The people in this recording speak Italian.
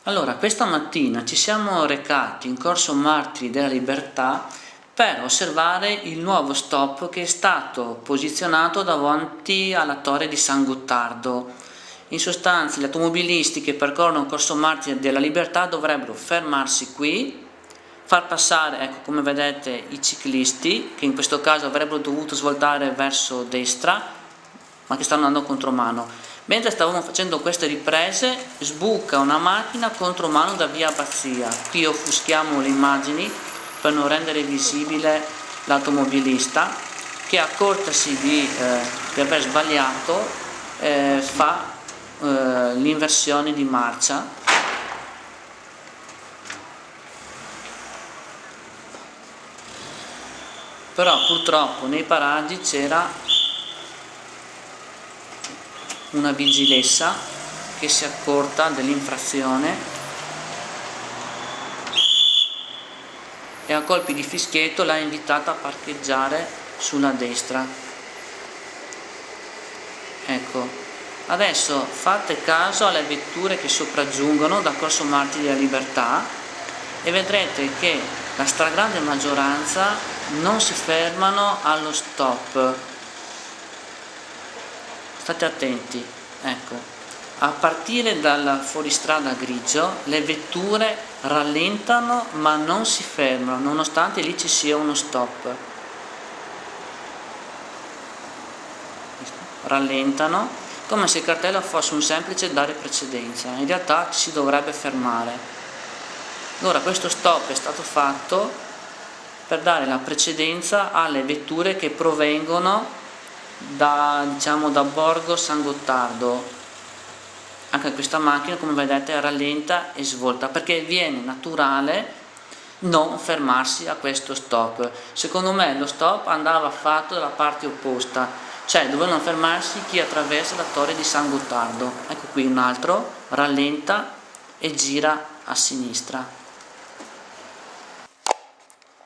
Allora, questa mattina ci siamo recati in Corso Martiri della Libertà per osservare il nuovo stop che è stato posizionato davanti alla torre di San Gottardo. In sostanza, gli automobilisti che percorrono Corso Martiri della Libertà dovrebbero fermarsi qui, far passare, ecco, come vedete, i ciclisti, che in questo caso avrebbero dovuto svoltare verso destra, ma che stanno andando contromano. Mentre stavamo facendo queste riprese, sbuca una macchina contromano da via Abbazia. Qui offuschiamo le immagini per non rendere visibile l'automobilista, che accortasi di aver sbagliato fa l'inversione di marcia. Però purtroppo nei paraggi c'era una vigilessa che si è accorta dell'infrazione e a colpi di fischietto l'ha invitata a parcheggiare sulla destra. Ecco, adesso fate caso alle vetture che sopraggiungono da Corso Martiri della Libertà e vedrete che la stragrande maggioranza non si fermano allo stop. State attenti, ecco, a partire dal fuoristrada grigio le vetture rallentano ma non si fermano, nonostante lì ci sia uno stop. Rallentano, come se il cartello fosse un semplice dare precedenza, in realtà ci si dovrebbe fermare. Allora questo stop è stato fatto per dare la precedenza alle vetture che provengono da Borgo San Gottardo. Anche questa macchina, come vedete, rallenta e svolta perché viene naturale non fermarsi a questo stop. Secondo me lo stop andava fatto dalla parte opposta, cioè dovevano fermarsi chi attraversa la torre di San Gottardo. Ecco qui un altro, rallenta e gira a sinistra.